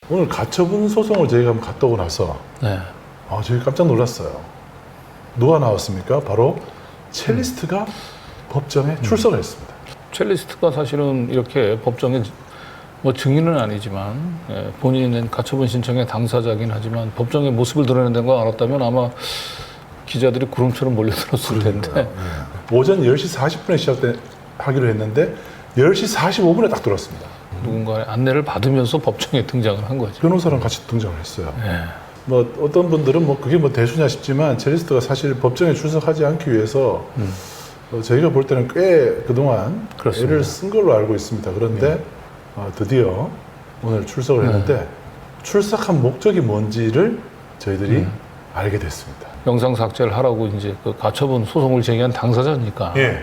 오늘 가처분 소송을 저희가 한번 갔다 오고 나서 네. 저희 깜짝 놀랐어요. 누가 나왔습니까? 바로 첼리스트가 법정에 출석을 했습니다. 첼리스트가 사실은 이렇게 법정에 뭐 증인은 아니지만 본인은 가처분 신청의 당사자긴 하지만 법정에 모습을 드러낸다는 걸 알았다면 아마 기자들이 구름처럼 몰려들었을 텐데 오전 10시 40분에 시작하기로 했는데 10시 45분에 딱 들어왔습니다. 누군가의 안내를 받으면서 법정에 등장을 한 거죠. 변호사랑 같이 등장을 했어요. 네. 뭐 어떤 분들은 뭐 그게 뭐 대수냐 싶지만 첼리스트가 사실 법정에 출석하지 않기 위해서 저희가 볼 때는 꽤 그동안 그렇습니다. 애를 쓴 걸로 알고 있습니다. 그런데 드디어 오늘 출석을 했는데 출석한 목적이 뭔지를 저희들이 알게 됐습니다. 영상 삭제를 하라고 이제 그 가처분 소송을 제기한 당사자니까 예,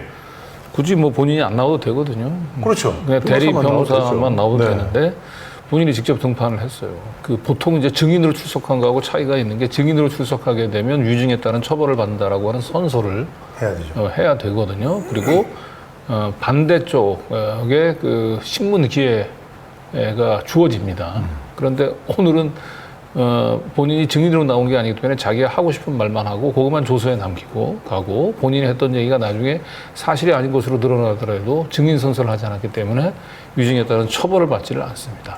굳이 뭐 본인이 안 나와도 되거든요. 그렇죠. 그냥 대리 변호사만 나오도 네. 되는데 본인이 직접 등판을 했어요. 그 보통 이제 증인으로 출석한 거하고 차이가 있는 게 증인으로 출석하게 되면 유증에 따른 처벌을 받는다라고 하는 선서를 해야 되죠. 해야 되거든요. 그리고 반대쪽에 그 신문 기회가 주어집니다. 그런데 오늘은 본인이 증인으로 나온 게 아니기 때문에 자기가 하고 싶은 말만 하고 그것만 조서에 남기고 가고 본인이 했던 얘기가 나중에 사실이 아닌 것으로 드러나더라도 증인 선서를 하지 않았기 때문에 유증에 따른 처벌을 받지를 않습니다.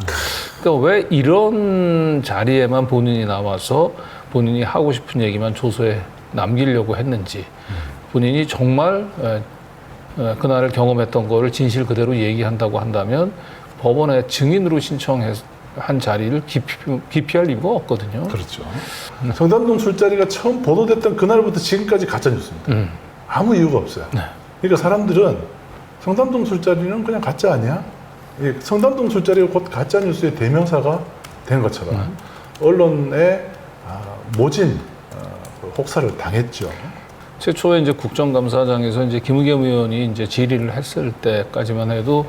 그러니까 왜 이런 자리에만 본인이 나와서 본인이 하고 싶은 얘기만 조서에 남기려고 했는지 본인이 정말 그날을 경험했던 거를 진실 그대로 얘기한다고 한다면 법원에 증인으로 신청한 자리를 기피할 이유가 없거든요. 그렇죠. 성담동 술자리가 처음 보도됐던 그날부터 지금까지 가짜뉴스입니다. 아무 이유가 없어요. 네. 그러니까 사람들은 성담동 술자리는 그냥 가짜 아니야? 성담동 술자리가 곧 가짜뉴스의 대명사가 된 것처럼 언론에 모진 혹사를 당했죠. 최초에 이제 국정감사장에서 이제 김의겸 의원이 이제 질의를 했을 때까지만 해도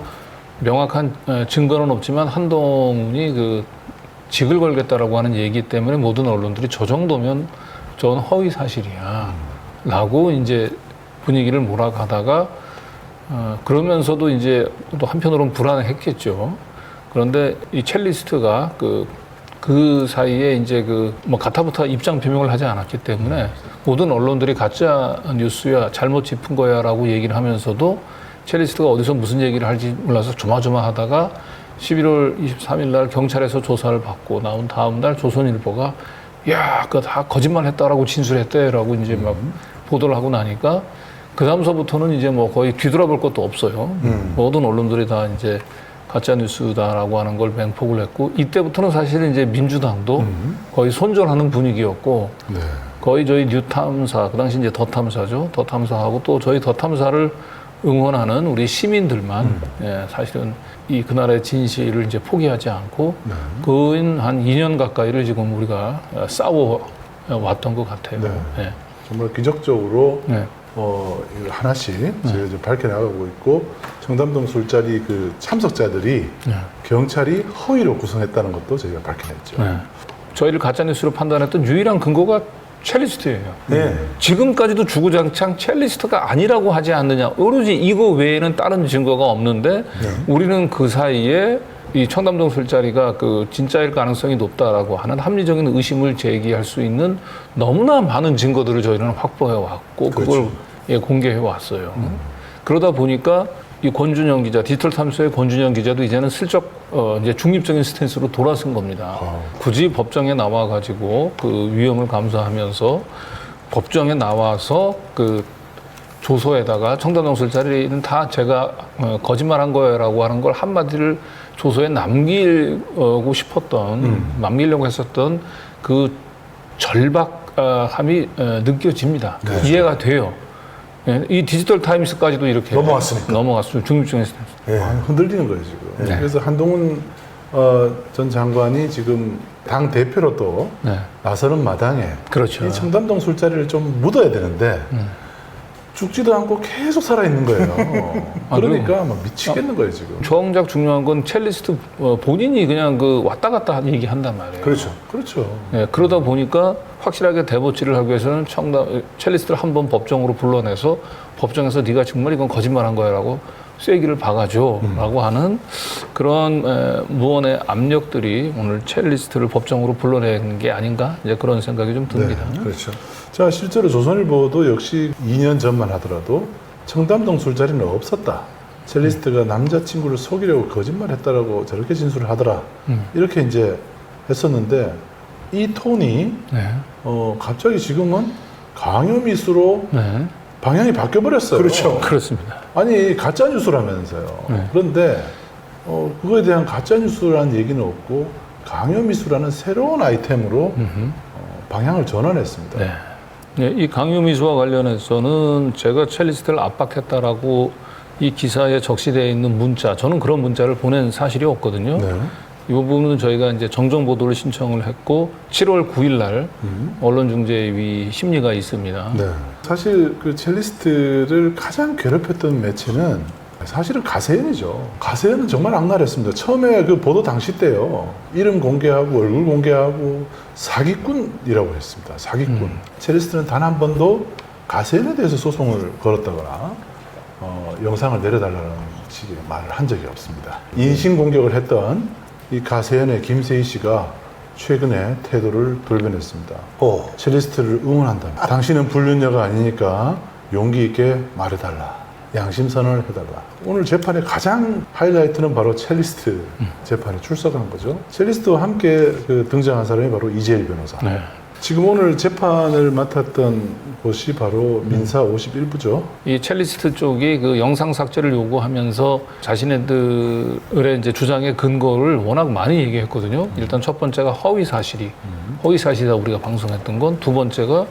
명확한 증거는 없지만 한동훈이 그 직을 걸겠다라고 하는 얘기 때문에 모든 언론들이 저 정도면 저건 허위 사실이야 라고 이제 분위기를 몰아가다가 그러면서도 이제 또 한편으로는 불안했겠죠. 그런데 이 첼리스트가 그 사이에 이제 뭐 가타부타 입장 표명을 하지 않았기 때문에 모든 언론들이 가짜 뉴스야 잘못 짚은 거야라고 얘기를 하면서도 첼리스트가 어디서 무슨 얘기를 할지 몰라서 조마조마하다가 11월 23일 날 경찰에서 조사를 받고 나온 다음 날 조선일보가 야, 그거 다 거짓말했다라고 진술했대라고 이제 막 보도를 하고 나니까 그 다음서부터는 이제 뭐 거의 뒤돌아볼 것도 없어요. 모든 언론들이 다 이제 가짜 뉴스다라고 하는 걸 맹폭을 했고 이때부터는 사실은 이제 민주당도 거의 손절하는 분위기였고 네. 거의 저희 뉴탐사 그 당시 이제 더탐사죠. 더탐사하고 또 저희 더탐사를 응원하는 우리 시민들만 사실은 이 그날의 진실을 이제 포기하지 않고 거의 한 2년 가까이를 지금 우리가 싸워 왔던 것 같아요. 네. 네. 정말 기적적으로 네. 이거 하나씩 저희가 좀 밝혀나가고 있고 성담동 술자리 그 참석자들이 경찰이 허위로 구성했다는 것도 저희가 밝혀냈죠. 네. 저희를 가짜뉴스로 판단했던 유일한 근거가 첼리스트예요. 네. 지금까지도 주구장창 첼리스트가 아니라고 하지 않느냐. 오로지 이거 외에는 다른 증거가 없는데 우리는 그 사이에 이 청담동 술자리가 그 진짜일 가능성이 높다라고 하는 합리적인 의심을 제기할 수 있는 너무나 많은 증거들을 저희는 확보해 왔고 그걸 공개해 왔어요. 그러다 보니까 이 권준영 기자, 디지털 탐사의 권준영 기자도 이제는 슬쩍 이제 중립적인 스탠스로 돌아선 겁니다. 굳이 법정에 나와가지고 그 위험을 감수하면서 법정에 나와서 그 조서에다가 청담동 술자리는 다 제가 거짓말한 거예요라고 하는 걸 한마디를 조서에 남기고 싶었던, 남기려고 했었던 그 절박함이 느껴집니다. 네. 이해가 돼요. 이 디지털 타임스까지도 이렇게 넘어갔어요. 중립적인 스탠스. 네. 흔들리는 거예요 지금. 네. 그래서 한동훈 전 장관이 지금 당 대표로 또 나서는 마당에 그렇죠. 이 청담동 술자리를 좀 묻어야 되는데 죽지도 않고 계속 살아있는 거예요. 그러니까 막 미치겠는 거예요 지금. 정작 중요한 건 첼리스트 본인이 그냥 그 왔다 갔다 얘기한단 말이에요. 그렇죠. 그렇죠. 네, 그러다 보니까 확실하게 대보치를 하기 위해서는 첼리스트를 한 번 법정으로 불러내서 법정에서 네가 정말 이건 거짓말한 거야라고 쐐기를 박아줘라고 하는 그런 무언의 압력들이 오늘 첼리스트를 법정으로 불러낸 게 아닌가 이제 그런 생각이 좀 듭니다. 네, 그렇죠. 자, 실제로 조선일보도 역시 2년 전만 하더라도 청담동 술자리는 없었다. 첼리스트가 남자친구를 속이려고 거짓말했다라고 저렇게 진술을 하더라. 이렇게 이제 했었는데 이 톤이 네. 갑자기 지금은 강요미수로 네. 방향이 바뀌어버렸어요. 그렇죠. 그렇습니다. 아니 가짜뉴스라면서요. 네. 그런데 그거에 대한 가짜뉴스라는 얘기는 없고 강요미수라는 새로운 아이템으로 방향을 전환했습니다. 네. 네, 이 강요미수와 관련해서는 제가 첼리스트를 압박했다라고 이 기사에 적시되어 있는 문자, 저는 그런 문자를 보낸 사실이 없거든요. 네. 이 부분은 저희가 이제 정정 보도를 신청을 했고 7월 9일 날 언론중재위 심리가 있습니다. 네. 사실 그 첼리스트를 가장 괴롭혔던 매체는 사실은 가세연이죠. 가세연은 정말 악랄했습니다. 처음에 그 보도 당시 때요. 이름 공개하고 얼굴 공개하고 사기꾼이라고 했습니다. 사기꾼. 첼리스트는 단 한 번도 가세연에 대해서 소송을 걸었다거나 영상을 내려달라는 식의 말을 한 적이 없습니다. 인신공격을 했던 이 가세연의 김세희 씨가 최근에 태도를 돌변했습니다. 첼리스트를 응원한다. 당신은 불륜녀가 아니니까 용기 있게 말해달라. 양심선언을 해달라. 오늘 재판의 가장 하이라이트는 바로 첼리스트 재판에 출석한 거죠. 첼리스트와 함께 등장한 사람이 바로 이재일 변호사. 네. 지금 오늘 재판을 맡았던 곳이 바로 민사 51부죠. 이 첼리스트 쪽이 그 영상 삭제를 요구하면서 자신들의 이제 주장의 근거를 워낙 많이 얘기했거든요. 일단 첫 번째가 허위 사실이다 우리가 방송했던 건. 두 번째가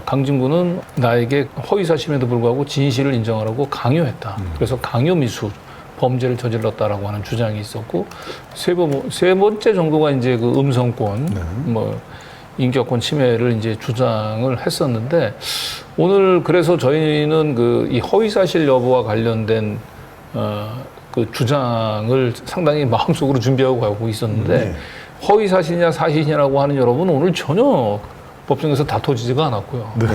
강진구는 나에게 허위 사실임에도 불구하고 진실을 인정하라고 강요했다. 그래서 강요미수 범죄를 저질렀다라고 하는 주장이 있었고 세 번째 정도가 이제 그 음성권, 인격권 침해를 이제 주장을 했었는데 오늘 그래서 저희는 그 이 허위 사실 여부와 관련된 그 주장을 상당히 마음속으로 준비하고 가고 있었는데 허위 사실이냐 사실이냐라고 하는 여러분 오늘 전혀 법정에서 다퉈지지가 않았고요. 네.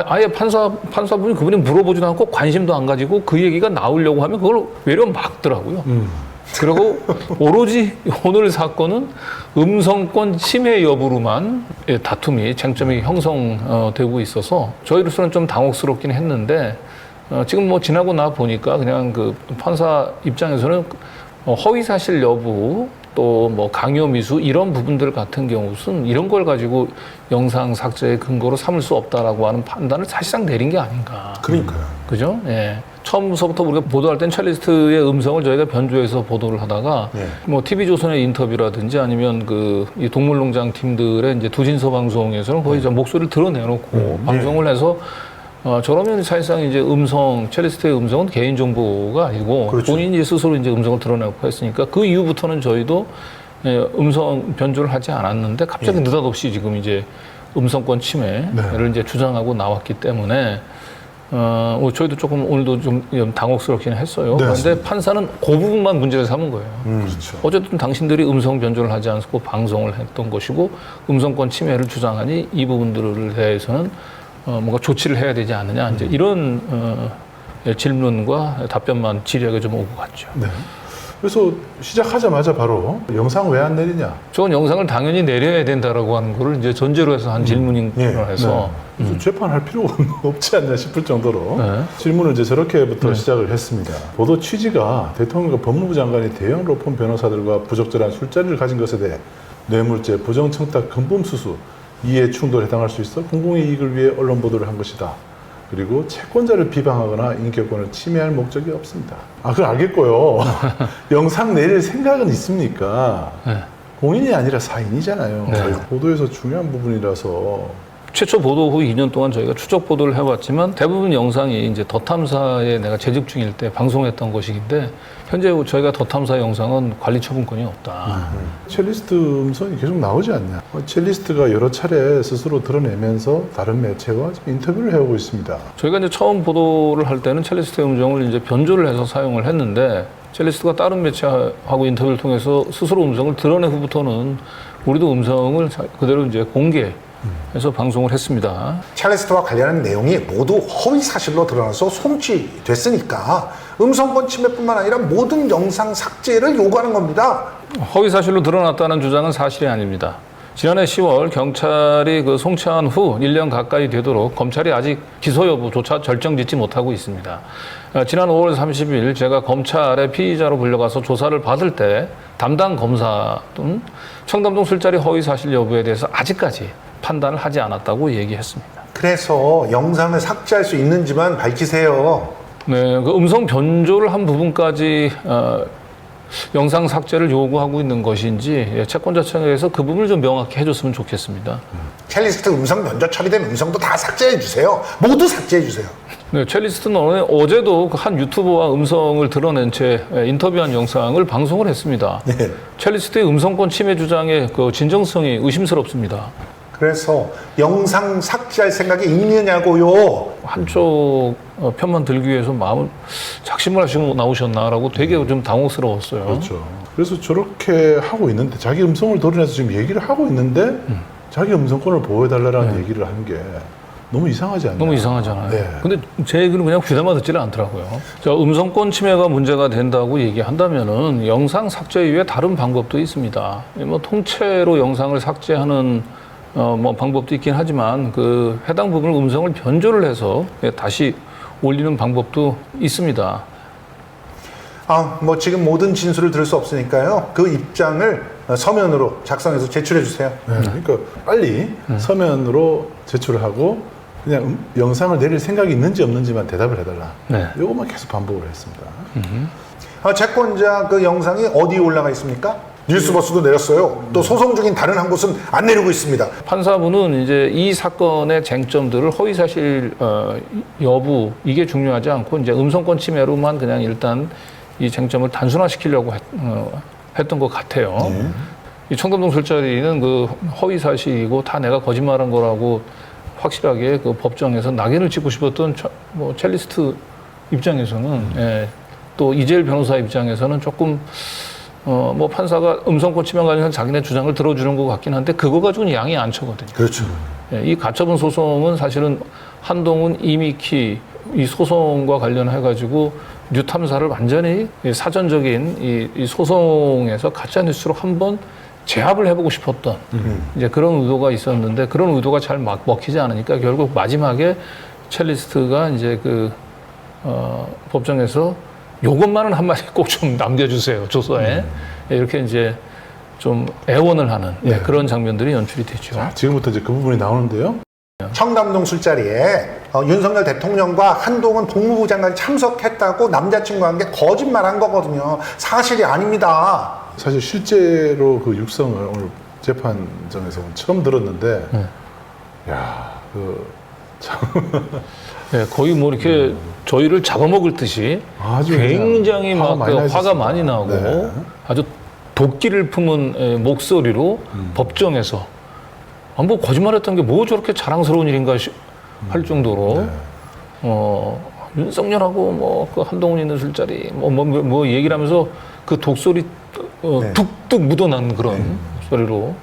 아예 판사분이 그분이 물어보지도 않고 관심도 안 가지고 그 얘기가 나오려고 하면 그걸 외려 막더라고요. 그리고 오로지 오늘 사건은 음성권 침해 여부로만 다툼이 쟁점이 형성되고 있어서 저희로서는 좀 당혹스럽긴 했는데 지금 뭐 지나고 나 보니까 그냥 그 판사 입장에서는 허위 사실 여부 또 뭐 강요 미수 이런 부분들 같은 경우는 이런 걸 가지고 영상 삭제의 근거로 삼을 수 없다라고 하는 판단을 사실상 내린 게 아닌가. 그러니까요. 그죠? 예. 처음서부터 우리가 보도할 땐 첼리스트의 음성을 저희가 변조해서 보도를 하다가 뭐 TV조선의 인터뷰라든지 아니면 이 동물농장 팀들의 이제 두진서 방송에서는 거의 이제 목소리를 드러내놓고 방송을 해서 저러면 사실상 이제 첼리스트의 음성은 개인정보가 아니고 그렇죠. 본인이 스스로 이제 음성을 드러내고 했으니까 그 이후부터는 저희도 음성 변조를 하지 않았는데 갑자기 느닷없이 지금 이제 음성권 침해를 이제 주장하고 나왔기 때문에 저희도 조금 오늘도 좀 당혹스럽긴 했어요. 네, 그런데 판사는 그 부분만 문제를 삼은 거예요. 그렇죠. 어쨌든 당신들이 음성 변조를 하지 않고 방송을 했던 것이고 음성권 침해를 주장하니 이 부분들에 대해서는 뭔가 조치를 해야 되지 않느냐 이제 이런 질문과 답변만 질의하게 좀 오고 갔죠. 네. 그래서 시작하자마자 바로 영상 왜 안 내리냐? 저건 영상을 당연히 내려야 된다라고 하는 거를 이제 전제로 해서 한 질문인 거라서 그래서 재판할 필요가 없지 않냐 싶을 정도로 질문을 이제 저렇게부터 시작을 했습니다. 보도 취지가 대통령과 법무부 장관이 대형 로펌 변호사들과 부적절한 술자리를 가진 것에 대해 뇌물죄, 부정청탁, 근본수수 이해 충돌에 해당할 수 있어 공공의 이익을 위해 언론 보도를 한 것이다. 그리고 채권자를 비방하거나 인격권을 침해할 목적이 없습니다. 그걸 알겠고요. 영상 내릴 생각은 있습니까? 공인이 아니라 사인이잖아요. 보도에서 중요한 부분이라서. 최초 보도 후 2년 동안 저희가 추적 보도를 해왔지만 대부분 영상이 이제 더 탐사에 내가 재직 중일 때 방송했던 것이긴데 현재 저희가 더 탐사 영상은 관리 처분권이 없다. 첼리스트 음성이 계속 나오지 않냐. 첼리스트가 여러 차례 스스로 드러내면서 다른 매체와 인터뷰를 해오고 있습니다. 저희가 이제 처음 보도를 할 때는 첼리스트의 음성을 이제 변조를 해서 사용을 했는데 첼리스트가 다른 매체하고 인터뷰를 통해서 스스로 음성을 드러낸 후부터는 우리도 음성을 그대로 이제 공개해서 방송을 했습니다. 첼리스트와 관련한 내용이 모두 허위 사실로 드러나서 송치됐으니까 음성권 침해뿐만 아니라 모든 영상 삭제를 요구하는 겁니다. 허위 사실로 드러났다는 주장은 사실이 아닙니다. 지난해 10월 경찰이 그 송치한 후 1년 가까이 되도록 검찰이 아직 기소 여부조차 결정짓지 못하고 있습니다. 지난 5월 30일 제가 검찰에 피의자로 불려가서 조사를 받을 때 담당 검사는 청담동 술자리 허위 사실 여부에 대해서 아직까지 판단을 하지 않았다고 얘기했습니다. 그래서 영상을 삭제할 수 있는지만 밝히세요. 네, 그 음성 변조를 한 부분까지 영상 삭제를 요구하고 있는 것인지 채권자청에서 그 부분을 좀 명확히 해줬으면 좋겠습니다. 첼리스트 음성 변조 처리된 음성도 다 삭제해 주세요. 모두 삭제해 주세요. 네, 첼리스트는 어제도 그한 유튜버와 음성을 드러낸 채 인터뷰한 영상을 방송을 했습니다. 네. 첼리스트의 음성권 침해 주장의 그 진정성이 의심스럽습니다. 그래서 영상 삭제할 생각이 있느냐고요. 한쪽 편만 들기 위해서 마음을 작심을 하시고 나오셨나라고 되게 좀 당혹스러웠어요. 그렇죠. 그래서 저렇게 하고 있는데 자기 음성을 드러내서 지금 얘기를 하고 있는데 자기 음성권을 보호해달라는 얘기를 하는 게 너무 이상하지 않나요? 너무 이상하잖아요. 네. 근데 제 얘기는 그냥 귀담아 듣지를 않더라고요. 자, 음성권 침해가 문제가 된다고 얘기한다면은 영상 삭제 이외에 다른 방법도 있습니다. 뭐 통째로 영상을 삭제하는 뭐 방법도 있긴 하지만 그 해당 부분을 음성을 변조를 해서 다시 올리는 방법도 있습니다. 뭐 지금 모든 진술을 들을 수 없으니까요. 그 입장을 서면으로 작성해서 제출해 주세요. 네, 그러니까 빨리 서면으로 제출을 하고 그냥 영상을 내릴 생각이 있는지 없는지만 대답을 해달라. 네. 이것만 계속 반복을 했습니다. 채권자 그 영상이 어디에 올라가 있습니까? 뉴스버스도 내렸어요. 또 소송 중인 다른 한 곳은 안 내리고 있습니다. 판사부는 이제 이 사건의 쟁점들을 허위 사실 여부 이게 중요하지 않고 이제 음성권 침해로만 그냥 일단 이 쟁점을 단순화시키려고 했던 것 같아요. 이 청담동 술자리는 그 허위 사실이고 다 내가 거짓말한 거라고 확실하게 그 법정에서 낙인을 찍고 싶었던 뭐 첼리스트 입장에서는 또 이재일 변호사 입장에서는 조금 뭐 판사가 음성권 침해 관련해서 자기네 주장을 들어주는 것 같긴 한데 그거 가지고는 양이 안 차거든요. 그렇죠. 이 가처분 소송은 사실은 한동훈, 이미키 이 소송과 관련해 가지고 뉴탐사를 완전히 사전적인 이 소송에서 가짜 뉴스로 한번 제압을 해보고 싶었던 이제 그런 의도가 있었는데 그런 의도가 잘 먹히지 않으니까 결국 마지막에 첼리스트가 이제 그 법정에서 요것만은 한마디 꼭 좀 남겨주세요 조서에 이렇게 이제 좀 애원을 하는 그런 장면들이 연출이 되죠. 자, 지금부터 이제 그 부분이 나오는데요. 청담동 술자리에 윤석열 대통령과 한동훈 법무부 장관이 참석했다고 남자친구가 한 게 거짓말한 거거든요. 사실이 아닙니다. 사실 실제로 그 육성을 오늘 재판정에서 처음 들었는데, 야, 네, 거의 뭐 이렇게 저희를 잡아먹을 듯이 아주 굉장히 화가 막 많이 화가 나셨습니다. 많이 나고 네. 아주 도끼를 품은 목소리로 법정에서 뭐 거짓말했던 게 뭐 저렇게 자랑스러운 일인가 할 정도로 윤석열하고 뭐 그 한동훈 있는 술자리 뭐 얘기를 하면서 그 독소리 뚝뚝 묻어난 그런 소리로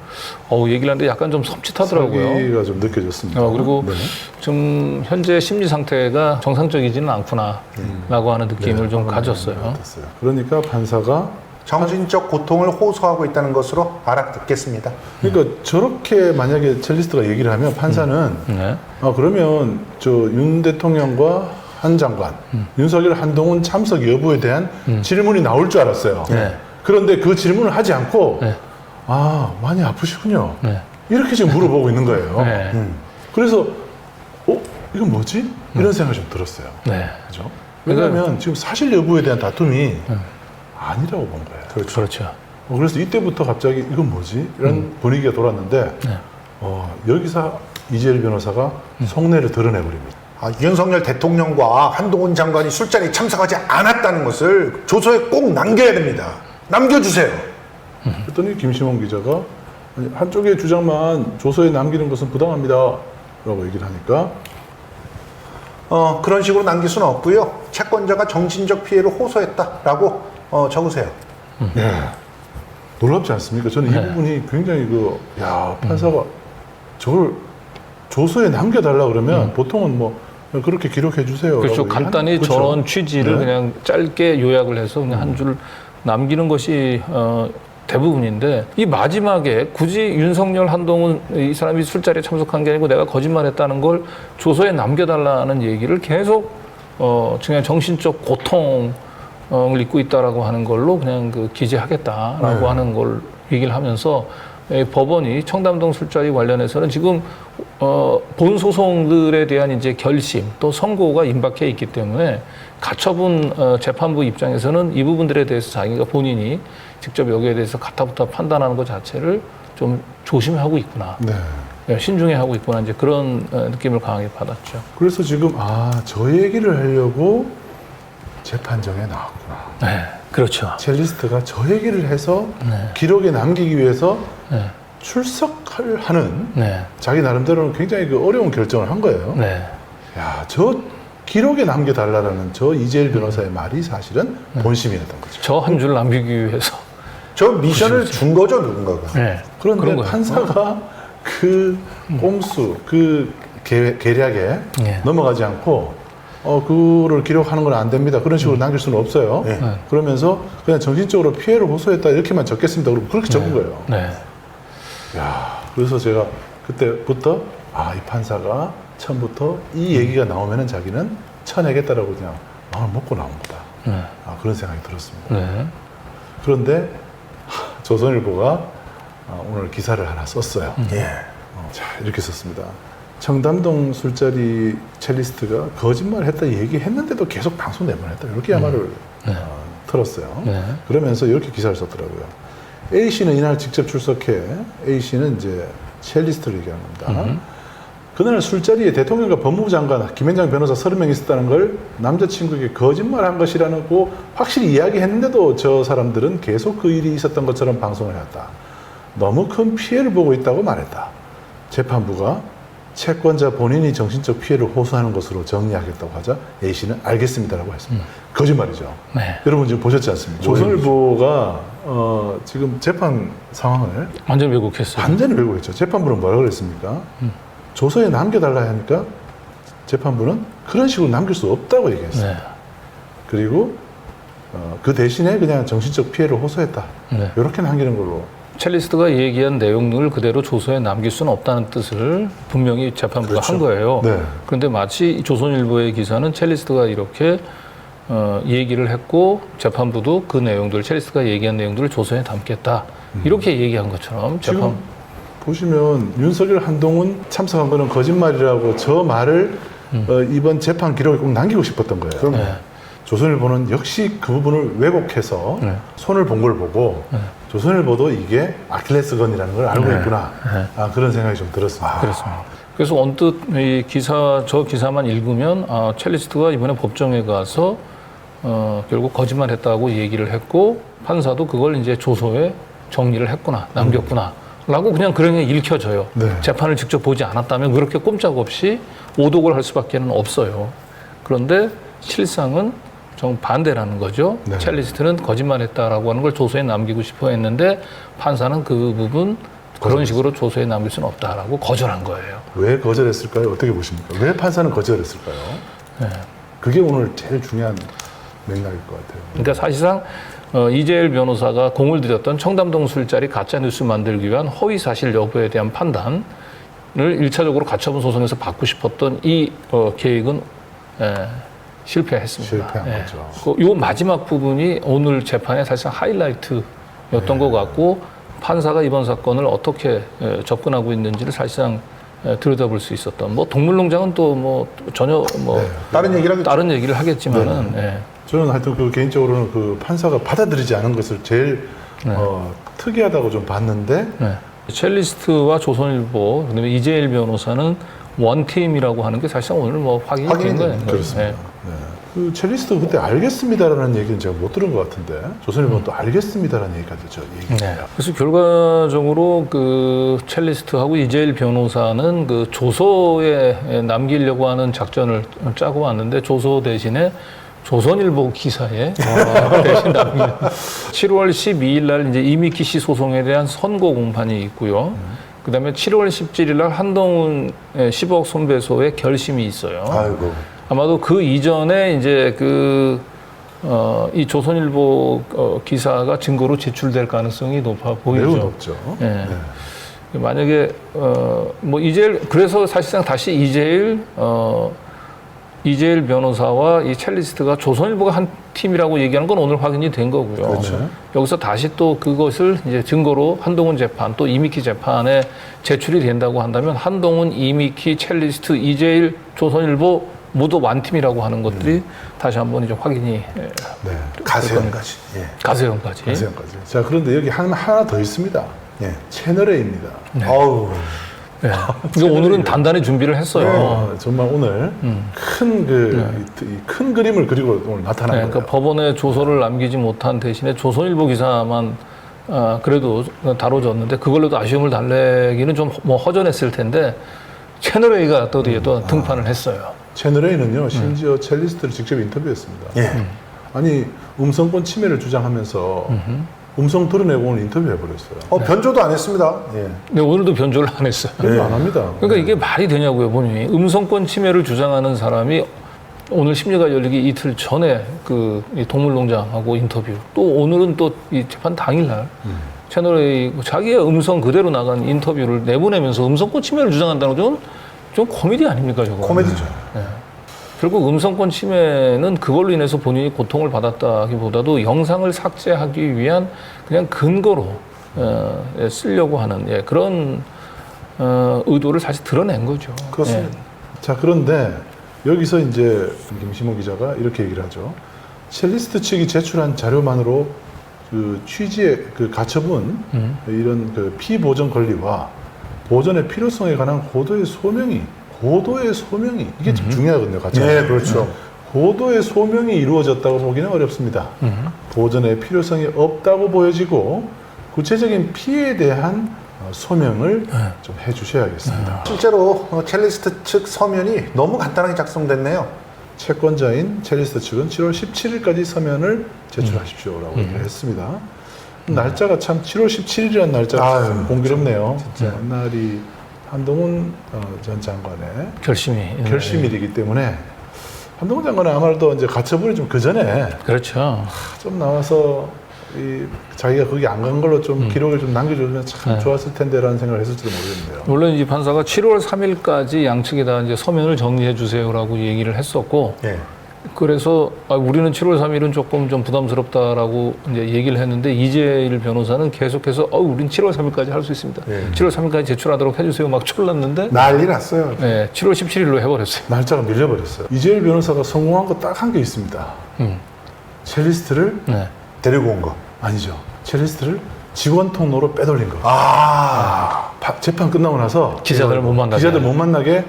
얘기를 하는데 약간 좀 섬찟하더라고요. 사기가 좀 느껴졌습니다. 그리고 네. 좀 현재 심리 상태가 정상적이지는 않구나라고 하는 느낌을 좀 가졌어요. 같았어요. 그러니까 판사가 정신적 고통을 호소하고 있다는 것으로 알아듣겠습니다. 그러니까 저렇게 만약에 첼리스트가 얘기를 하면 판사는 네. 그러면 저 윤 대통령과 한 장관, 윤석열 한동훈 참석 여부에 대한 질문이 나올 줄 알았어요. 네. 그런데 그 질문을 하지 않고 네. 많이 아프시군요. 네. 이렇게 지금 물어보고 있는 거예요. 네. 그래서 이건 뭐지? 이런 생각이 좀 들었어요. 네. 그죠? 왜냐하면 지금 사실 여부에 대한 다툼이 아니라고 본 거예요. 그렇죠. 그래서 이때부터 갑자기 이건 뭐지? 이런 분위기가 돌았는데 네. 여기서 이재일 변호사가 속내를 드러내버립니다. 윤석열 대통령과 한동훈 장관이 술자리에 참석하지 않았다는 것을 조서에 꼭 남겨야 됩니다. 남겨주세요. 그랬더니 김시몬 기자가 아니, 한쪽의 주장만 조서에 남기는 것은 부당합니다. 라고 얘기를 하니까 그런 식으로 남길 수는 없고요. 채권자가 정신적 피해를 호소했다라고 적으세요. 예. 놀랍지 않습니까? 저는 이 부분이 굉장히 판사가 저걸 조서에 남겨달라 그러면 보통은 뭐 그렇게 기록해 주세요. 그렇죠. 간단히 저런 취지를 네. 그냥 짧게 요약을 해서 그냥 한 줄 남기는 것이 대부분인데 이 마지막에 굳이 윤석열, 한동훈 이 사람이 술자리에 참석한 게 아니고 내가 거짓말했다는 걸 조서에 남겨달라는 얘기를 계속 그냥 정신적 고통을 입고 있다라고 하는 걸로 그냥 그 기재하겠다라고 네. 하는 걸 얘기를 하면서 법원이 청담동 술자리 관련해서는 지금 본 소송들에 대한 이제 결심 또 선고가 임박해 있기 때문에 가처분 재판부 입장에서는 이 부분들에 대해서 자기가 본인이 직접 여기에 대해서 가타부타 판단하는 것 자체를 좀 조심하고 있구나. 네. 신중히 하고 있구나. 이제 그런 느낌을 강하게 받았죠. 그래서 지금 저 얘기를 하려고 재판정에 나왔구나. 네, 그렇죠. 첼리스트가 저 얘기를 해서 네. 기록에 남기기 위해서 네, 출석하는 네, 자기 나름대로는 굉장히 그 어려운 결정을 한 거예요. 네, 야, 저 기록에 남겨달라는 저 이재일 변호사의 말이 사실은 본심이었던 거죠. 저 한 줄 남기기 위해서. 저 미션을 준 거죠, 누군가가. 네, 그런데 그런 거예요. 판사가 그 꼼수, 그 계략에 네. 넘어가지 않고 그거를 기록하는 건 안 됩니다. 그런 식으로 남길 수는 없어요. 네. 그러면서 그냥 정신적으로 피해를 호소했다 이렇게만 적겠습니다. 그러고 그렇게 적은 거예요. 네, 야, 그래서 제가 그때부터 이 판사가 처음부터 이 얘기가 나오면은 자기는 쳐내겠다라고 그냥 마음을 먹고 나온 거다. 네, 그런 생각이 들었습니다. 네. 그런데 조선일보가 오늘 기사를 하나 썼어요. 예. 자, 이렇게 썼습니다. 청담동 술자리 첼리스트가 거짓말했다 얘기했는데도 계속 방송 내보냈다. 이렇게 말을 틀었어요. 네. 그러면서 이렇게 기사를 썼더라고요. A 씨는 이날 직접 출석해 A 씨는 이제 첼리스트를 얘기하는 겁니다. 그날 술자리에 대통령과 법무부 장관, 김현장 변호사 30명 있었다는 걸 남자친구에게 거짓말한 것이라고 확실히 이야기했는데도 저 사람들은 계속 그 일이 있었던 것처럼 방송을 해왔다. 너무 큰 피해를 보고 있다고 말했다. 재판부가 채권자 본인이 정신적 피해를 호소하는 것으로 정리하겠다고 하자 A씨는 알겠습니다라고 했습니다. 거짓말이죠. 네. 여러분 지금 보셨지 않습니까? 조선일보가 지금 재판 상황을 완전 왜곡했어요. 완전히 왜곡했죠. 재판부는 뭐라고 그랬습니까? 조서에 남겨달라 하니까 재판부는 그런 식으로 남길 수 없다고 얘기했어요. 네. 그리고 그 대신에 그냥 정신적 피해를 호소했다. 네. 이렇게 남기는 걸로. 첼리스트가 얘기한 내용을 그대로 조서에 남길 수는 없다는 뜻을 분명히 재판부가 그렇죠. 한 거예요. 네. 그런데 마치 조선일보의 기사는 첼리스트가 이렇게 얘기를 했고 재판부도 그 내용들, 첼리스트가 얘기한 내용들을 조서에 담겠다. 이렇게 얘기한 것처럼 재판 지금 보시면 윤석열, 한동훈 참석한 거는 거짓말이라고 저 말을 이번 재판 기록에 꼭 남기고 싶었던 거예요. 그럼 네. 조선일보는 역시 그 부분을 왜곡해서 네. 손을 본 걸 보고 조선일보도 이게 아킬레스건이라는 걸 알고 있구나. 그런 생각이 좀 들었습니다. 그렇습니다. 그래서 언뜻 이 기사 저 기사만 읽으면 첼리스트가 이번에 법정에 가서 결국 거짓말했다고 얘기를 했고 판사도 그걸 이제 조서에 정리를 했구나, 남겼구나라고 그냥 그렇게 읽혀져요. 네. 재판을 직접 보지 않았다면 그렇게 꼼짝없이 오독을 할 수밖에는 없어요. 그런데 실상은 정 반대라는 거죠. 네. 첼리스트는 거짓말했다라고 하는 걸 조서에 남기고 싶어 했는데 판사는 그 부분 그런 식으로 조서에 남길 수는 없다라고 거절한 거예요. 왜 거절했을까요? 어떻게 보십니까? 왜 판사는 거절했을까요? 네. 그게 오늘 제일 중요한 맥락일 것 같아요. 그러니까 사실상 이재일 변호사가 공을 들였던 청담동 술자리 가짜뉴스 만들기 위한 허위 사실 여부에 대한 판단을 1차적으로 가처분 소송에서 받고 싶었던 이 계획은 실패했습니다. 실패한 거죠. 요 마지막 부분이 오늘 재판의 사실상 하이라이트였던 것 같고 판사가 이번 사건을 어떻게 접근하고 있는지를 사실상 들여다볼 수 있었던. 뭐 동물농장은 또 뭐 전혀 뭐 다른 얘기를 하겠죠. 다른 얘기를 하겠지만은. 예. 저는 하여튼 그 개인적으로는 그 판사가 받아들이지 않은 것을 제일 특이하다고 좀 봤는데 네. 첼리스트와 조선일보, 그다음에 이재일 변호사는 원팀이라고 하는 게 사실상 오늘 뭐 확인이 된 거예요. 그렇습니다. 네. 네. 그 첼리스트 그때 알겠습니다라는 얘기는 제가 못 들은 것 같은데 조선일보는 또 알겠습니다라는 얘기까지 저 얘기했어요. 그래서 결과적으로 그 첼리스트하고 이재일 변호사는 그 조서에 남기려고 하는 작전을 짜고 왔는데 조서 대신에 조선일보 기사에 대신 남긴 7월 12일 날 이제 이미키 씨 소송에 대한 선고 공판이 있고요. 그다음에 7월 17일 날 한동훈 10억 손배소의 결심이 있어요. 아이고. 아마도 그 이전에 이제 이 조선일보 기사가 증거로 제출될 가능성이 높아 보이죠. 매우 높죠. 예. 만약에 뭐 이재일 그래서 사실상 다시 이재일 변호사와 이 첼리스트가 조선일보가 한 팀이라고 얘기하는 건 오늘 확인이 된 거고요. 그렇죠. 여기서 다시 또 그것을 이제 증거로 한동훈 재판 또 이미키 재판에 제출이 된다고 한다면 한동훈, 이미키, 첼리스트, 이재일, 조선일보 모두 완팀이라고 하는 것들이 다시 한번 이제 확인이 네. 가세현까지. 예. 가세현까지. 가세현까지. 자, 그런데 여기 하나 더 있습니다. 예. 채널A입니다. 어우. 네. 이거 오늘은 단단히 준비를 했어요. 정말 오늘 큰 그림을 그리고 오늘 나타난 네, 거예요. 그러니까 법원에 조서를 남기지 못한 대신에 조선일보 기사만 그래도 다뤄졌는데 그걸로도 아쉬움을 달래기는 좀 뭐 허전했을 텐데 채널A가 또 뒤에 또 등판을 했어요. 채널A는요, 심지어 첼리스트를 직접 인터뷰했습니다. 예. 아니, 음성권 침해를 주장하면서 음성 드러내고 오늘 인터뷰 해버렸어요. 변조도 안 했습니다. 예. 근데 오늘도 변조를 안 했어요. 변조 안 합니다. 그러니까 이게 말이 되냐고요, 본인이. 음성권 침해를 주장하는 사람이 오늘 심리가 열리기 이틀 전에 이 동물농장하고 인터뷰, 또 오늘은 또 이 재판 당일날 채널A 자기의 음성 그대로 나간 인터뷰를 내보내면서 음성권 침해를 주장한다는 건 좀 코미디 아닙니까, 저거? 코미디죠. 네. 결국 음성권 침해는 그걸로 인해서 본인이 고통을 받았다기보다도 영상을 삭제하기 위한 그냥 근거로 쓰려고 하는 그런 의도를 사실 드러낸 거죠. 그렇습니다. 자, 그런데 여기서 이제 김시모 기자가 이렇게 얘기를 하죠. 첼리스트 측이 제출한 자료만으로 그 취지의 그 가처분, 이런 그 피보전 권리와 보전의 필요성에 관한 고도의 소명이 이게 좀 중요하거든요. 가처분. 네, 그렇죠. 고도의 소명이 이루어졌다고 보기는 어렵습니다. 보전의 필요성이 없다고 보여지고 구체적인 피해에 대한 소명을 좀 해주셔야겠습니다. 실제로 첼리스트 측 서면이 너무 간단하게 작성됐네요. 채권자인 첼리스트 측은 7월 17일까지 서면을 제출하십시오라고 얘기를 했습니다. 날짜가 참 7월 17일이라는 날짜가 아유, 참 공교롭네요. 날이 한동훈 전 장관의 결심일이기 때문에 한동훈 장관은 아무래도 이제 가처분이 좀 그 전에 그렇죠. 좀 나와서 자기가 거기 안 간 걸로 좀 기록을 좀 남겨주면 참 좋았을 텐데라는 생각을 했을지도 모르겠네요. 물론 이 판사가 7월 3일까지 양측에 다 이제 서면을 정리해 주세요라고 얘기를 했었고, 예. 그래서 우리는 7월 3일은 조금 좀 부담스럽다라고 이제 얘기를 했는데 이재일 변호사는 계속해서 우린 7월 3일까지 할 수 있습니다. 7월 3일까지 제출하도록 해주세요. 막 촐랐는데 난리 났어요. 7월 17일로 해버렸어요. 날짜가 밀려버렸어요. 이재일 변호사가 성공한 거 딱 한 게 있습니다. 첼리스트를 데리고 온 거. 아니죠. 첼리스트를 직원 통로로 빼돌린 거. 재판 끝나고 나서 기자들 못 만나게. 기자들 못 만나게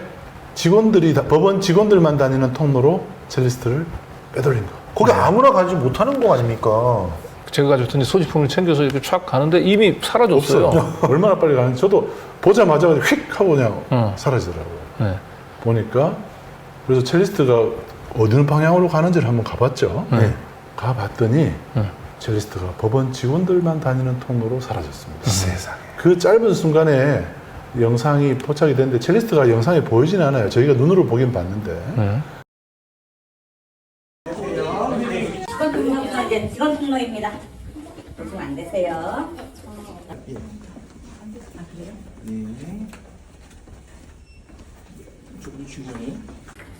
법원 직원들만 다니는 통로로 첼리스트를 빼돌린 거. 거기 아무나 가지 못하는 거 아닙니까? 제가 가졌더니 소지품을 챙겨서 이렇게 촥 가는데 이미 사라졌어요. 얼마나 빨리 가는지 저도 보자마자 휙 하고 그냥 사라지더라고요. 네. 보니까 그래서 첼리스트가 어느 방향으로 가는지를 한번 가봤죠. 가봤더니 첼리스트가 법원 직원들만 다니는 통로로 사라졌습니다. 세상에. 그 짧은 순간에 영상이 포착이 됐는데 첼리스트가 영상이 보이진 않아요. 저희가 눈으로 보긴 봤는데. 직원 통로입니다. 조금 안 되세요.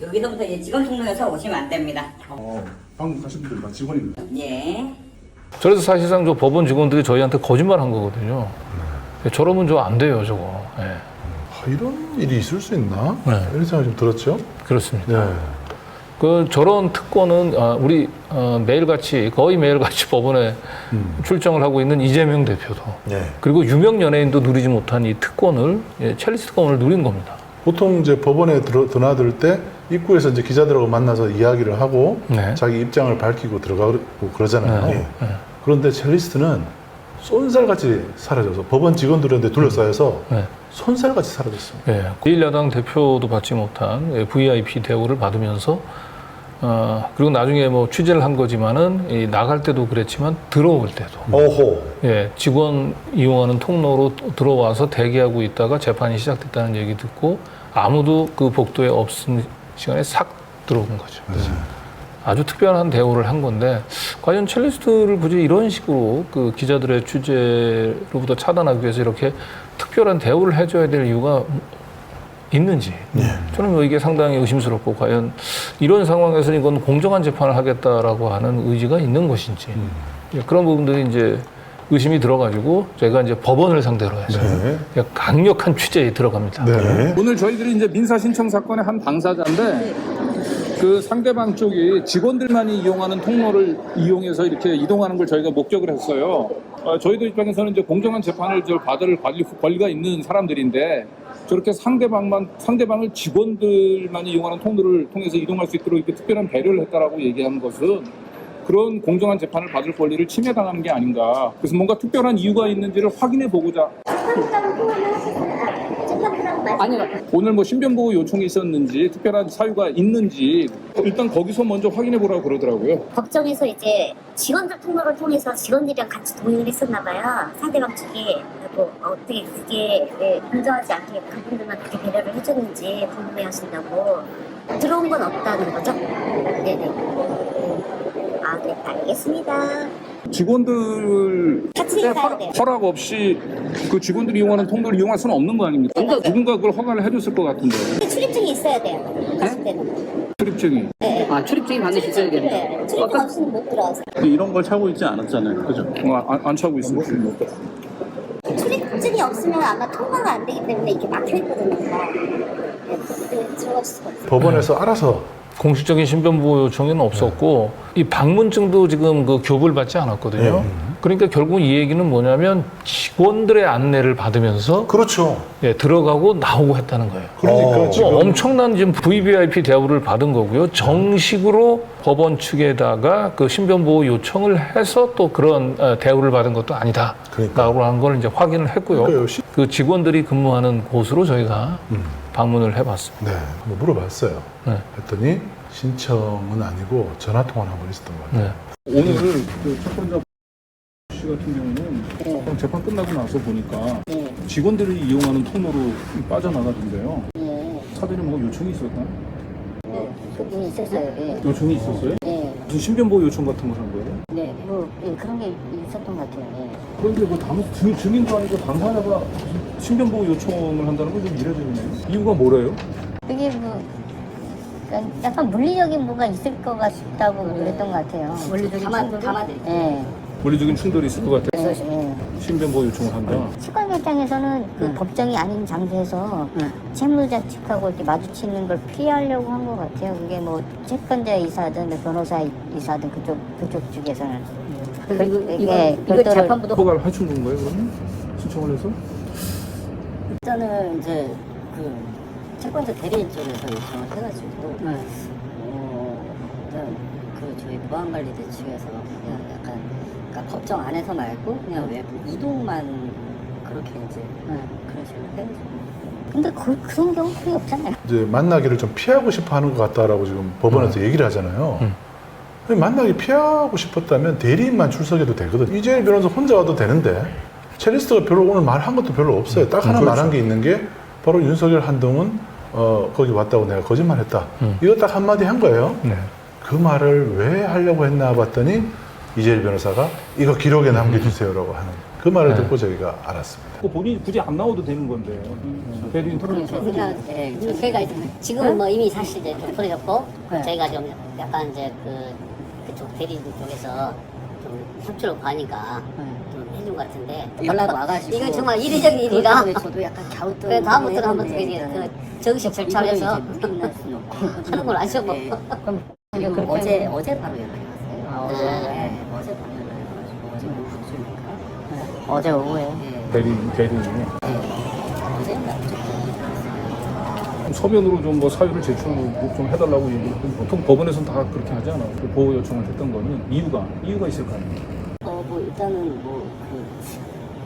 여기서부터 이제 직원 통로여서 오시면 안 됩니다. 방금 가신 분들 다 직원입니다. 예. 그래서 사실상 저 법원 직원들이 저희한테 거짓말한 거거든요. 저러면 저 안 돼요, 저거. 네. 이런 일이 있을 수 있나? 네. 이런 생각이 좀 들었죠. 그렇습니다. 네. 저런 특권은 우리 거의 매일같이 법원에 출정을 하고 있는 이재명 대표도 그리고 유명 연예인도 누리지 못한 이 특권을 첼리스트가 오늘 누린 겁니다. 보통 이제 법원에 드나들 때 입구에서 이제 기자들하고 만나서 이야기를 하고 자기 입장을 밝히고 들어가고 그러잖아요. 그런데 첼리스트는 쏜살같이 사라져서 법원 직원들한테 둘러싸여서 손살같이 사라졌습니다. 제1야당 대표도 받지 못한 VIP 대우를 받으면서 그리고 나중에 뭐 취재를 한 거지만은 이 나갈 때도 그랬지만 들어올 때도 오호. 예, 직원 이용하는 통로로 들어와서 대기하고 있다가 재판이 시작됐다는 얘기 듣고 아무도 그 복도에 없은 시간에 싹 들어온 거죠. 아주 특별한 대우를 한 건데 과연 첼리스트를 굳이 이런 식으로 그 기자들의 취재로부터 차단하기 위해서 이렇게 특별한 대우를 해줘야 될 이유가 있는지 저는 뭐 이게 상당히 의심스럽고 과연 이런 상황에서 이건 공정한 재판을 하겠다라고 하는 의지가 있는 것인지 예, 그런 부분들이 이제 의심이 들어가지고 제가 이제 법원을 상대로 해서 강력한 취재에 들어갑니다. 네. 오늘 저희들이 이제 민사 신청 사건의 한 당사자인데 그 상대방 쪽이 직원들만이 이용하는 통로를 이용해서 이렇게 이동하는 걸 저희가 목격을 했어요. 저희들 입장에서는 이제 공정한 재판을 받을 권리가 있는 사람들인데 저렇게 상대방을 직원들만이 이용하는 통로를 통해서 이동할 수 있도록 이렇게 특별한 배려를 했다라고 얘기하는 것은 그런 공정한 재판을 받을 권리를 침해당하는 게 아닌가. 그래서 뭔가 특별한 이유가 있는지를 확인해 보고자. 아니요. 오늘 뭐 신변보호 요청이 있었는지 특별한 사유가 있는지 일단 거기서 먼저 확인해 보라고 그러더라고요. 법정에서 이제 직원들 통로를 통해서 직원들이랑 같이 동행을 했었나 봐요. 상대방 측이 그리고 어떻게 그게 공정하지 않게 그분들만 그렇게 배려를 해줬는지 궁금해하신다고. 들어온 건 없다는 거죠? 네네. 아, 네, 알겠습니다. 직원들 같이 가야 돼요. 허락 없이 그 직원들이 이용하는 통로를 이용할 수는 없는 거 아닙니까? 누군가 그걸 허가를 해줬을 것 같은데. 출입증이 있어야 돼요. 갔을 때는. 출입증이. 네. 아, 출입증이 반드시 있어야 된다. 네. 출입증 없이는 못 들어가세요. 이런 걸 차고 있지 않았잖아요. 그죠? 안 차고 있어요. 출입증이 없으면 아마 통과가 안 되기 때문에 이렇게 막혀 있거든요. 네, 들어갈 수가 없어요. 법원에서 알아서 공식적인 신변보호 요청은 없었고 이 방문증도 지금 그 교부를 받지 않았거든요. 그러니까 결국 이 얘기는 뭐냐면 직원들의 안내를 받으면서 그렇죠. 예, 들어가고 나오고 했다는 거예요. 그러니까 지금 엄청난 지금 VVIP 대우를 받은 거고요. 정식으로 법원 측에다가 그 신변보호 요청을 해서 또 그런 대우를 받은 것도 아니다. 그러니까. 라고 하는 걸 이제 확인을 했고요. 그러니까요. 그 직원들이 근무하는 곳으로 저희가 방문을 해봤습니다. 네, 한번 물어봤어요. 네. 했더니 신청은 아니고 전화 통화를 한번 있었던 것 같아요. 네. 오늘 그 채권자 씨 같은 경우는 재판 끝나고 나서 보니까 직원들이 이용하는 통로로 빠져나가던데요. 사전에 뭐 요청이 있었나? 네, 있었어요. 네. 요청이 있었어요? 네. 무슨 신변보호 요청 같은 걸 한 거예요? 네, 그런 게 있었던 것 같아요. 네. 그런데 뭐 증인도 아니고 당사자가 신변보호 요청을 한다는 건 좀 이례적이네요. 이유가 뭐래요? 그게 뭐 그러니까 약간 물리적인 뭐가 있을 것 같다고 그랬던 것 같아요. 물리적인 충돌? 네. 물리적인 충돌이 있을 것 같아서 네. 신변보호 요청을 한다. 치과 입장에서는 그 법정이 아닌 장소에서 채무자 측하고 이렇게 마주치는 걸 피하려고 한 것 같아요. 그게 뭐 채권자 이사든 변호사 이사든 그쪽 측에서는. 그리고 이게 이거 별도로 재판부도 허가를 해준 건가요, 그러면? 신청을 해서? 일단은 이제 그 채권자 대리인 쪽에서 요청을 해가지고 일단 그 저희 보안관리대 측에서 그냥 약간 그러니까 법정 안에서 말고 그냥 외부 이동만 그렇게 이제 그런 식으로 해가지고. 근데 그런 경우 거의 없잖아요. 이제 만나기를 좀 피하고 싶어 하는 것 같다라고 지금 법원에서 얘기를 하잖아요. 만나기 피하고 싶었다면 대리인만 출석해도 되거든. 이재일 변호사 혼자 와도 되는데 첼리스트가 별로 오늘 말한 것도 별로 없어요. 딱 하나 말한 게 있는 게 바로 윤석열 한동훈 거기 왔다고 내가 거짓말했다. 이거 딱 한마디 한 거예요. 네. 그 말을 왜 하려고 했나 봤더니 이재일 변호사가 이거 기록에 남겨주세요라고 하는 그 말을 듣고 저희가 알았습니다. 본인이 굳이 안 나와도 되는 건데 대리인 토론 그러니까 저희가 지금은 뭐 이미 사실 이제 좀 풀어졌고 저희가 좀 약간 이제 그쪽 대리인 쪽에서 좀 협조를 구하니까 좀 해준 것 같은데 연락 와가지고 이건 정말 이례적인 일이라 저도 약간 갸우뚱 다음부터는 한번 그 정식 절차를 해서 하는 걸 아셔 뭐. 그럼 어제 바로 연락이 왔어요. 네, 어제 바로 연락이 와가지고 어제 오후 주니까 어제 오후에. 대리인이 어제 연락 서면으로 좀 뭐 사유를 제출 좀 해달라고 얘기. 보통 법원에서는 다 그렇게 하지 않아요. 그 보호 요청을 했던 거는 이유가 있을 거 아니에요. 뭐 일단은 뭐 그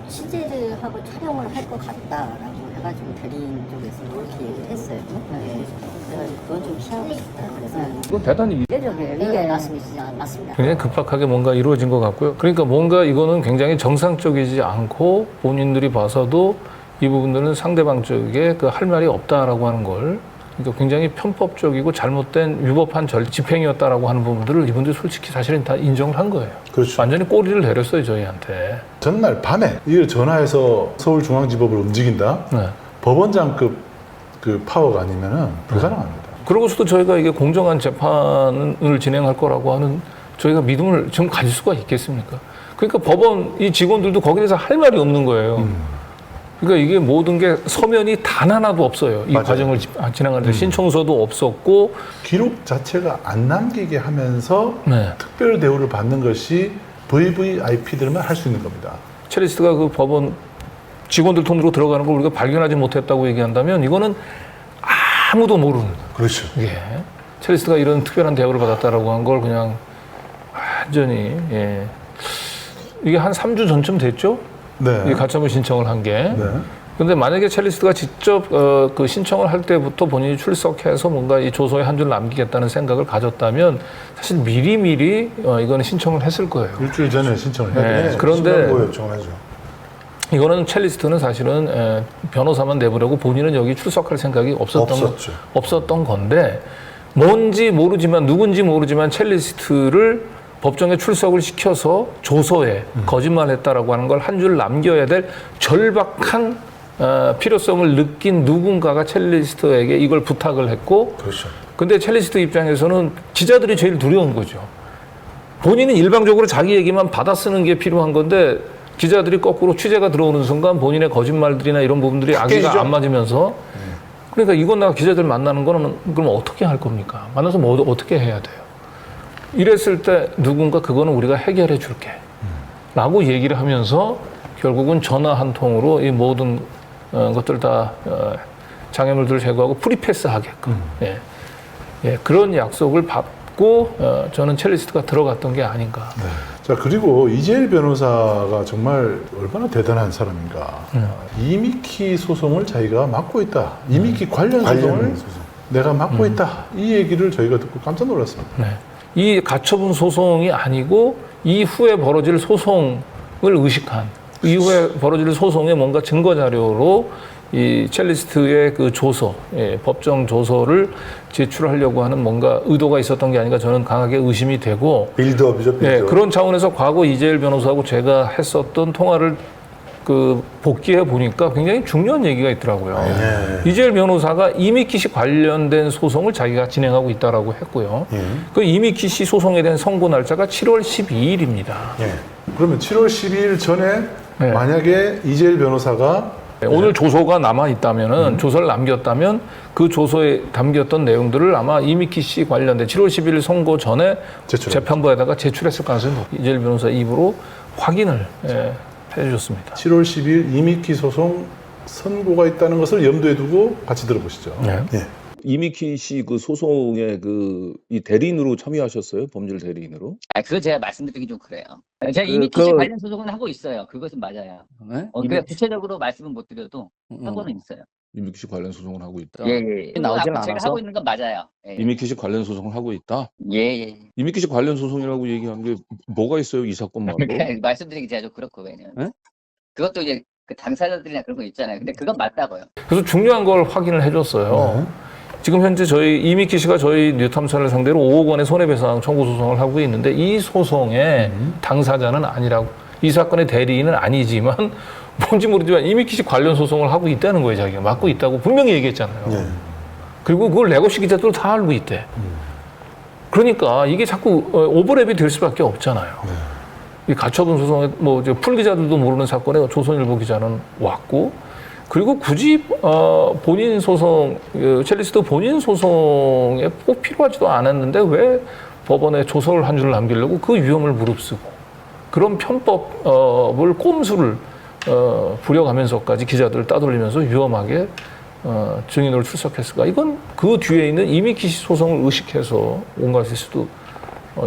취재를 하고 촬영을 할 것 같다라고 가가지고 대리인 쪽에서 이렇게 얘기를 했어요. 네. 그래가지고 그건 좀 피하고 싶다. 그래서 이건 대단히 이례적이에요. 이게 맞습니다. 굉장히 급박하게 뭔가 이루어진 것 같고요. 그러니까 뭔가 이거는 굉장히 정상적이지 않고 본인들이 봐서도 이 부분들은 상대방 쪽에 그 할 말이 없다라고 하는 걸, 그러니까 굉장히 편법적이고 잘못된 위법한 집행이었다라고 하는 부분들을 이분들이 솔직히 사실은 다 인정을 한 거예요. 그렇죠. 완전히 꼬리를 내렸어요, 저희한테. 전날 밤에 이걸 전화해서 서울중앙지법을 움직인다? 네. 법원장급 그 파워가 아니면은 불가능합니다. 그러고서도 저희가 이게 공정한 재판을 진행할 거라고 하는 저희가 믿음을 좀 가질 수가 있겠습니까? 그러니까 법원 이 직원들도 거기에 대해서 할 말이 없는 거예요. 그러니까 이게 모든 게 서면이 단 하나도 없어요. 이 맞아요. 과정을 진행할 때 신청서도 없었고, 기록 자체가 안 남기게 하면서 네. 특별 대우를 받는 것이 VVIP들만 할 수 있는 겁니다. 첼리스트가 그 법원 직원들 통으로 들어가는 걸 우리가 발견하지 못했다고 얘기한다면 이거는 아무도 모르는 거예요. 그렇죠. 예. 첼리스트가 이런 특별한 대우를 받았다라고 한 걸 그냥 완전히, 예. 이게 한 3주 전쯤 됐죠? 네. 이 가처분 신청을 한 게. 네. 근데 만약에 첼리스트가 직접 그 신청을 할 때부터 본인이 출석해서 뭔가 이 조서에 한 줄 남기겠다는 생각을 가졌다면 사실 미리미리 이거는 신청을 했을 거예요. 일주일 전에 신청을 해야 네. 돼요. 그런데 요청하죠. 이거는 첼리스트는 사실은 변호사만 내보려고 본인은 여기 출석할 생각이 없었던 건데, 뭔지 모르지만 누군지 모르지만 첼리스트를 법정에 출석을 시켜서 조서에 거짓말했다라고 하는 걸 한 줄 남겨야 될 절박한 필요성을 느낀 누군가가 첼리스트에게 이걸 부탁을 했고, 그렇죠. 근데 첼리스트 입장에서는 기자들이 제일 두려운 거죠. 본인은 일방적으로 자기 얘기만 받아 쓰는 게 필요한 건데 기자들이 거꾸로 취재가 들어오는 순간 본인의 거짓말들이나 이런 부분들이 악의가 안 맞으면서, 그러니까 이건 내가 기자들 만나는 거는 그럼 어떻게 할 겁니까? 만나서 뭐 어떻게 해야 돼요? 이랬을 때 누군가 그거는 우리가 해결해 줄게 라고 얘기를 하면서 결국은 전화 한 통으로 이 모든 것들 다 장애물들을 제거하고 프리패스 하게끔 그런 약속을 받고 저는 첼리스트가 들어갔던 게 아닌가. 네. 자, 그리고 이재일 변호사가 정말 얼마나 대단한 사람인가. 이미키 소송을 자기가 맡고 있다. 이미키 관련 소송을 내가 맡고 있다. 이 얘기를 저희가 듣고 깜짝 놀랐습니다. 네. 이 가처분 소송이 아니고 이후에 벌어질 소송을 의식한, 이후에 벌어질 소송의 뭔가 증거 자료로 이 첼리스트의 그 조서, 법정 조서를 제출하려고 하는 뭔가 의도가 있었던 게 아닌가 저는 강하게 의심이 되고, 빌드업이죠, 빌드업. 그런 차원에서 과거 이재일 변호사하고 제가 했었던 통화를 그 복귀해 보니까 굉장히 중요한 얘기가 있더라고요. 이재일 변호사가 이미키 씨 관련된 소송을 자기가 진행하고 있다라고 했고요. 그 이미키 씨 소송에 대한 선고 날짜가 7월 12일입니다. 그러면 7월 12일 전에 네. 만약에 이재일 변호사가 오늘 조서가 남아 있다면은 조서를 남겼다면 그 조서에 담겼던 내용들을 아마 이미키 씨 관련된 7월 11일 선고 전에 재판부에다가 제출했을 가능성이 높고, 이재일 변호사 입으로 확인을 해주셨습니다. 7월 10일 이미키 소송 선고가 있다는 것을 염두에 두고 같이 들어보시죠. 이미키 씨 그 소송에 이 대리인으로 참여하셨어요? 법률 대리인으로? 그거 제가 말씀드리기 좀 그래요. 제가 이미키 씨 관련 소송은 하고 있어요. 그것은 맞아요. 네? 그러니까 구체적으로 말씀은 못 드려도 하고는 있어요. 이미키 씨 관련 소송을 하고 있다. 나오진 않아서 제가 하고 있는 건 맞아요. 이미키 씨 관련 소송을 하고 있다. 이미키 씨 관련 소송이라고 얘기한 게 뭐가 있어요? 이 사건 말고? 그러니까 말씀드리기 제가 좀 그렇고 왜냐면 그것도 이제 그 당사자들이나 그런 거 있잖아요. 근데 그건 맞다고요. 그래서 중요한 걸 확인을 해줬어요. 지금 현재 저희 이미키 씨가 저희 뉴탐사를 상대로 5억 원의 손해배상 청구 소송을 하고 있는데 이 소송의 당사자는 아니라고, 이 사건의 대리인은 아니지만 뭔지 모르지만 이미키 씨 관련 소송을 하고 있다는 거예요. 자기가 맡고 있다고 분명히 얘기했잖아요. 그리고 그걸 레거시 기자들도 다 알고 있대. 그러니까 이게 자꾸 오버랩이 될 수밖에 없잖아요. 이 가처분 소송에 풀 기자들도 모르는 사건에 조선일보 기자는 왔고, 그리고 굳이 본인 소송, 첼리스트 본인 소송에 꼭 필요하지도 않았는데 왜 법원에 조서를 한 줄 남기려고 그 위험을 무릅쓰고 그런 편법을 꼼수를 부려가면서까지 기자들을 따돌리면서 위험하게 증인으로 출석했을까? 이건 그 뒤에 있는 이미키 씨 소송을 의식해서 온 것일 수도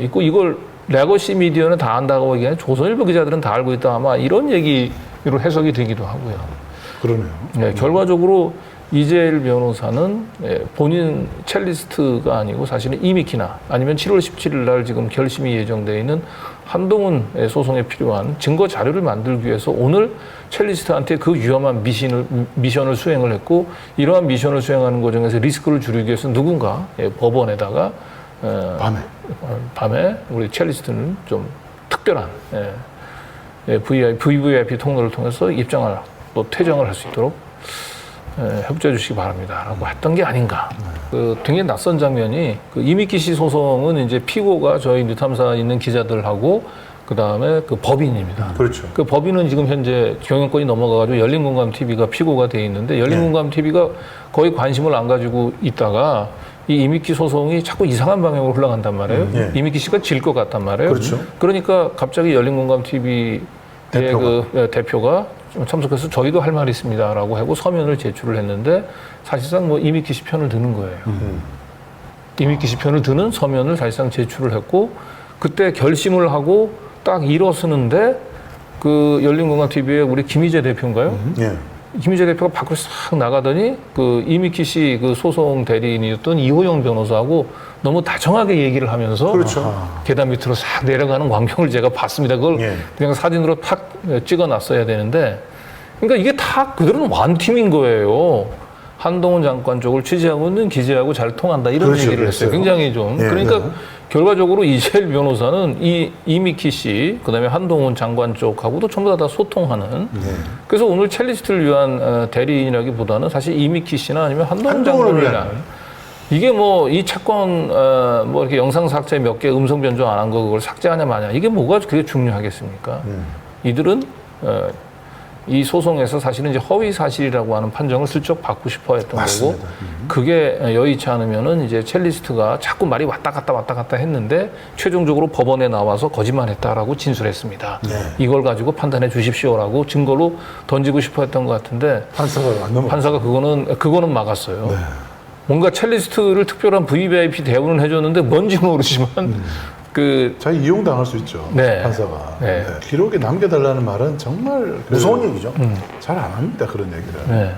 있고, 이걸 레거시 미디어는 다 안다고 얘기하는 조선일보 기자들은 다 알고 있다, 아마 이런 얘기로 해석이 되기도 하고요. 그러네요. 네, 결과적으로 이재일 변호사는 본인 첼리스트가 아니고 사실은 이미키나 아니면 7월 17일 날 지금 결심이 예정되어 있는 한동훈 소송에 필요한 증거 자료를 만들기 위해서 오늘 첼리스트한테 그 위험한 미션을 수행을 했고, 이러한 미션을 수행하는 과정에서 리스크를 줄이기 위해서 누군가 법원에다가 밤에 우리 첼리스트는 좀 특별한 VVIP 통로를 통해서 입장을 또 퇴정을 할 수 있도록 협조해 주시기 바랍니다라고 했던 게 아닌가. 그 되게 낯선 장면이 그 이미키 씨 소송은 이제 피고가 저희 뉴탐사에 있는 기자들하고 그 다음에 그 법인입니다. 그렇죠. 그 법인은 지금 현재 경영권이 넘어가가지고 열린공감 TV가 피고가 돼 있는데 열린공감 TV가 거의 관심을 안 가지고 있다가 이 이미키 소송이 자꾸 이상한 방향으로 흘러간단 말이에요. 이미키 씨가 질 것 같단 말이에요. 그렇죠. 그러니까 갑자기 열린공감 TV의 대표가 참석해서 저희도 할 말이 있습니다라고 하고 서면을 제출을 했는데 사실상 뭐 이미키 씨 편을 드는 거예요. 이미키 씨 편을 드는 서면을 사실상 제출을 했고, 그때 결심을 하고 딱 일어서는데 그 열린공감 TV의 우리 김희재 대표인가요? 김희재 대표가 밖으로 싹 나가더니 그 이미키 씨 그 소송 대리인이었던 이호영 변호사하고 너무 다정하게 얘기를 하면서 그렇죠. 계단 밑으로 싹 내려가는 광경을 제가 봤습니다. 그걸 그냥 사진으로 탁 찍어놨어야 되는데, 그러니까 이게 다 그들은 완팀인 거예요. 한동훈 장관 쪽을 취재하고 있는 기자하고 잘 통한다 이런 그렇죠, 얘기를 했어요. 그랬어요. 굉장히 좀 그러니까 결과적으로 이재일 변호사는 이미키 씨 그다음에 한동훈 장관 쪽하고도 전부 다 소통하는. 그래서 오늘 첼리스트를 위한 대리인이라기보다는 사실 이미키 씨나 아니면 한동훈 장관을 위한. 이게 뭐 이 채권 뭐 이렇게 영상 삭제 몇 개 음성 변조 안 한 거 그걸 삭제하냐 마냐 이게 뭐가 그게 중요하겠습니까? 이들은 이 소송에서 사실은 이제 허위 사실이라고 하는 판정을 슬쩍 받고 싶어 했던 맞습니다. 거고, 그게 여의치 않으면은 이제 첼리스트가 자꾸 말이 왔다 갔다 했는데 최종적으로 법원에 나와서 거짓말했다라고 진술했습니다. 이걸 가지고 판단해 주십시오라고 증거로 던지고 싶어 했던 것 같은데 판사가 그거는 막았어요. 뭔가 첼리스트를 특별한 VVIP 대우는 해줬는데 뭔지 모르지만 자기 이용당할 수 있죠. 판사가. 기록에 남겨달라는 말은 정말 무서운 얘기죠. 잘 안 합니다. 그런 얘기를.